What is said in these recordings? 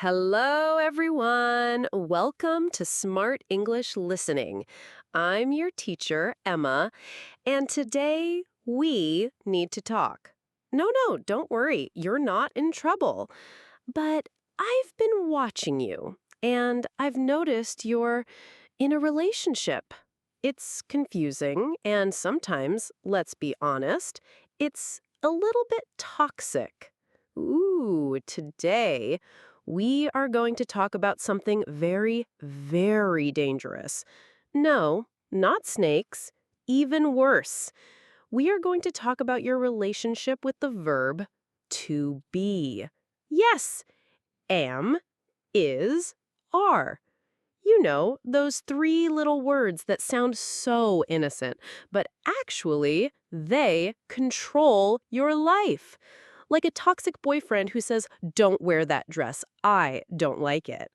Hello, everyone. Welcome to Smart English Listening. I'm your teacher, Emma, and today we need to talk. No, don't worry. You're not in trouble. But I've been watching you, and I've noticed you're in a relationship. It's confusing, and sometimes, let's be honest, it's a little bit toxic. Ooh, today we are going to talk about something very, very dangerous. No, not snakes. Even worse. We are going to talk about your relationship with the verb to be. Yes, am, is, are. You know, those three little words that sound so innocent, but actually, they control your life. Like a toxic boyfriend who says, "Don't wear that dress. I don't like it."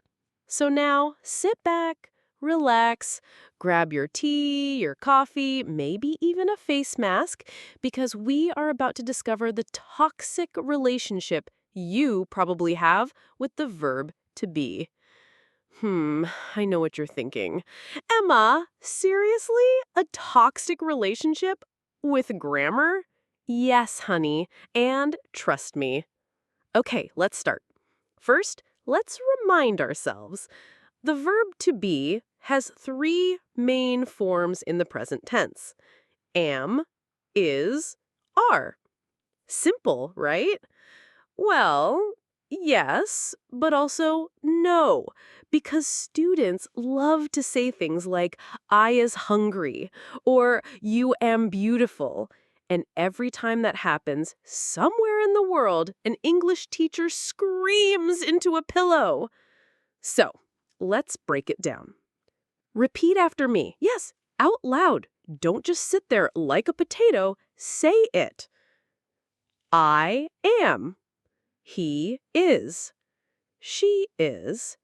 So now, sit back, relax, grab your tea, your coffee, maybe even a face mask, because we are about to discover the toxic relationship you probably have with the verb to be. I know what you're thinking. Emma, seriously? A toxic relationship? With grammar? Yes, honey, and trust me. Okay, let's start. First, let's remind ourselves. The verb to be has three main forms in the present tense. Am, is, are. Simple, right? Well, yes, but also no, because students love to say things like, "I is hungry," or "you am beautiful." And every time that happens, somewhere in the world, an English teacher screams into a pillow. So, let's break it down. Repeat after me. Yes, out loud. Don't just sit there like a potato. Say it. I am. He is. She is.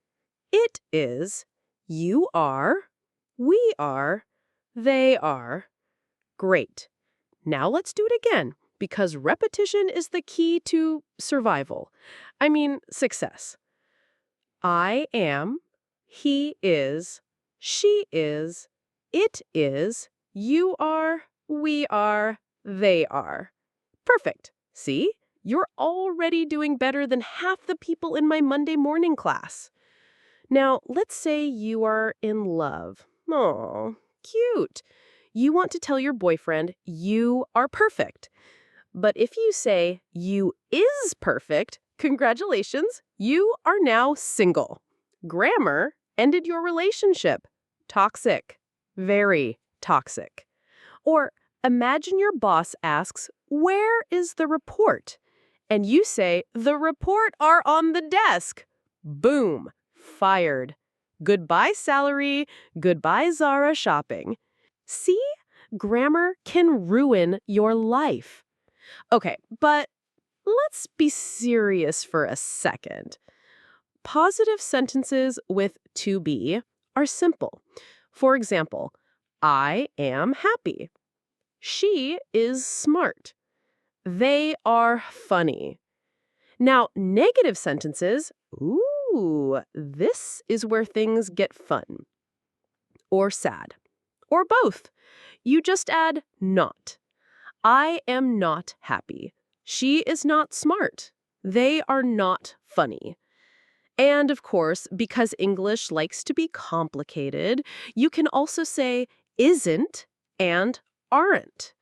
It is. You are. We are. They are. Great. Now let's do it again, because repetition is the key to survival. I mean, success. I am. He is. She is. It is. You are. We are. They are. Perfect. See? You're already doing better than half the people in my Monday morning class. Now, let's say you are in love. Aw, cute. You want to tell your boyfriend you are perfect. But if you say you is perfect, congratulations, you are now single. Grammar ended your relationship. Toxic. Very toxic. Or imagine your boss asks, "Where is the report?" And you say, "The report are on the desk." Boom. Fired. Goodbye salary. Goodbye Zara shopping. See? Grammar can ruin your life. Okay, but let's be serious for a second. Positive sentences with to be are simple. For example, I am happy. She is smart. They are funny. Now, negative sentences, this is where things get fun. Or sad. Or both. You just add not. I am not happy. She is not smart. They are not funny. And of course, because English likes to be complicated, you can also say isn't and aren't.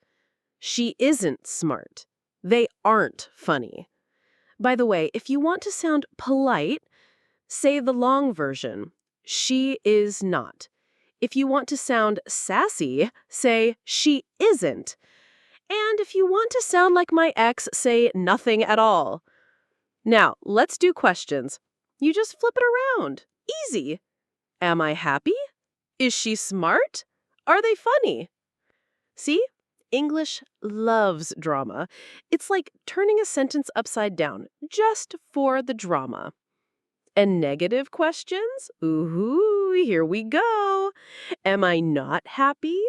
She isn't smart. They aren't funny. By the way, if you want to sound polite, say the long version. She is not. If you want to sound sassy, say she isn't. And if you want to sound like my ex, say nothing at all. Now, let's do questions. You just flip it around. Easy. Am I happy? Is she smart? Are they funny? See? English loves drama. It's like turning a sentence upside down, just for the drama. And negative questions? Ooh, here we go. Am I not happy?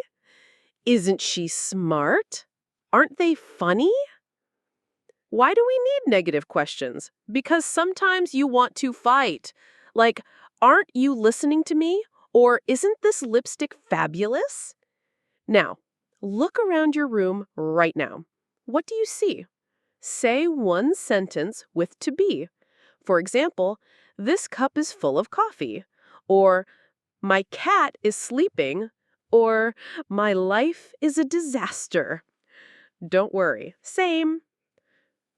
Isn't she smart? Aren't they funny? Why do we need negative questions? Because sometimes you want to fight. Like, aren't you listening to me? Or isn't this lipstick fabulous? Now, look around your room right now. What do you see? Say one sentence with to be. For example, this cup is full of coffee. Or, my cat is sleeping. Or, my life is a disaster. Don't worry. Same.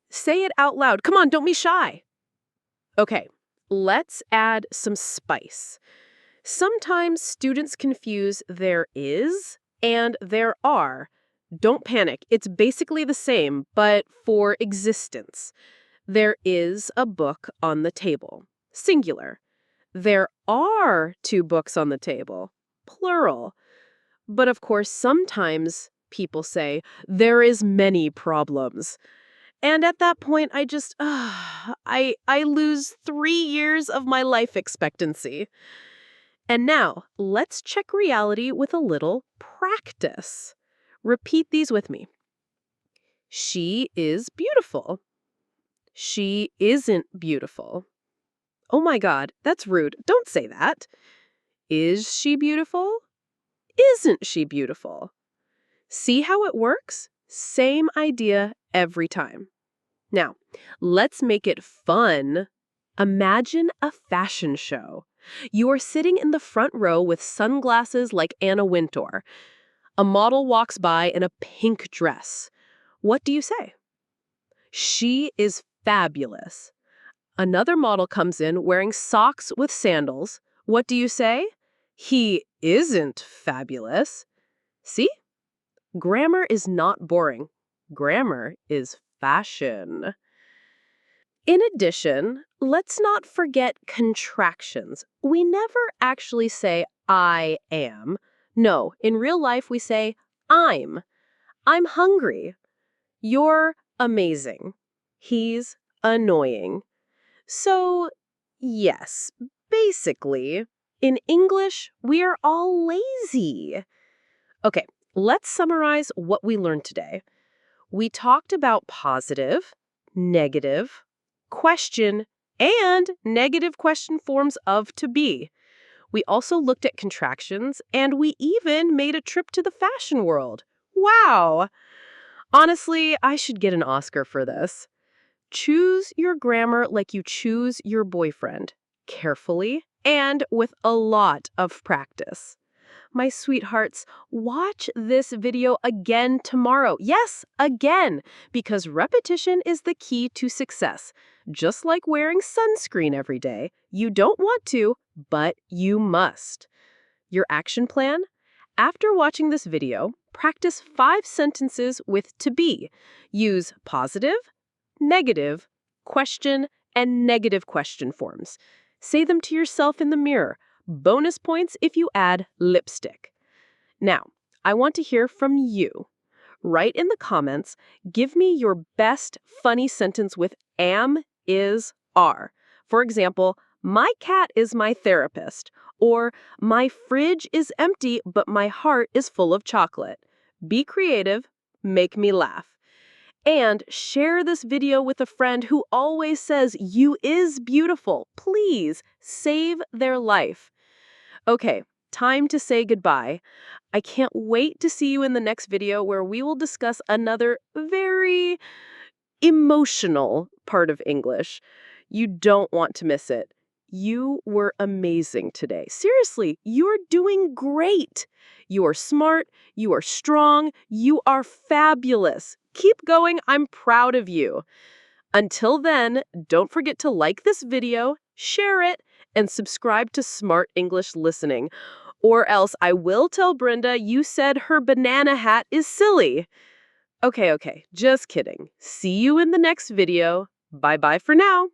Say it out loud. Come on, don't be shy. Okay, let's add some spice. Sometimes students confuse there is and there are. Don't panic. It's basically the same, but for existence. There is a book on the table. Singular. There are two books on the table. Plural. But of course, sometimes people say, there is many problems. And at that point, I lose 3 years of my life expectancy. And now, let's check reality with a little practice. Repeat these with me. She is beautiful. She isn't beautiful. Oh my God, that's rude. Don't say that. Is she beautiful? Isn't she beautiful? See how it works? Same idea every time. Now, let's make it fun. Imagine a fashion show. You are sitting in the front row with sunglasses like Anna Wintour. A model walks by in a pink dress. What do you say? She is fabulous. Another model comes in wearing socks with sandals. What do you say? He isn't fabulous. See? Grammar is not boring. Grammar is fashion. In addition, let's not forget contractions. We never actually say I am. No, in real life we say I'm. I'm hungry. You're amazing. He's annoying. So, yes, basically, in English, we are all lazy. Okay, let's summarize what we learned today. We talked about positive, negative, question, and negative question forms of to be. We also looked at contractions, and we even made a trip to the fashion world. Wow! Honestly, I should get an Oscar for this. Choose your grammar like you choose your boyfriend, carefully and with a lot of practice. My sweethearts, watch this video again tomorrow. Yes, again, because repetition is the key to success. Just like wearing sunscreen every day. You don't want to, but you must. Your action plan? After watching this video, practice 5 sentences with to be. Use positive, negative, question, and negative question forms. Say them to yourself in the mirror. Bonus points if you add lipstick. Now, I want to hear from you. Write in the comments, give me your best funny sentence with am, is, are. For example, my cat is my therapist. Or, my fridge is empty, but my heart is full of chocolate. Be creative, make me laugh. And share this video with a friend who always says you is beautiful. Please save their life. Okay, time to say goodbye. I can't wait to see you in the next video where we will discuss another very emotional part of English. You don't want to miss it. You were amazing today. Seriously, you're doing great. You are smart, you are strong, you are fabulous. Keep going, I'm proud of you. Until then, don't forget to like this video, share it, and subscribe to Smart English Listening. Or else I will tell Brenda you said her banana hat is silly. Okay, just kidding. See you in the next video. Bye-bye for now.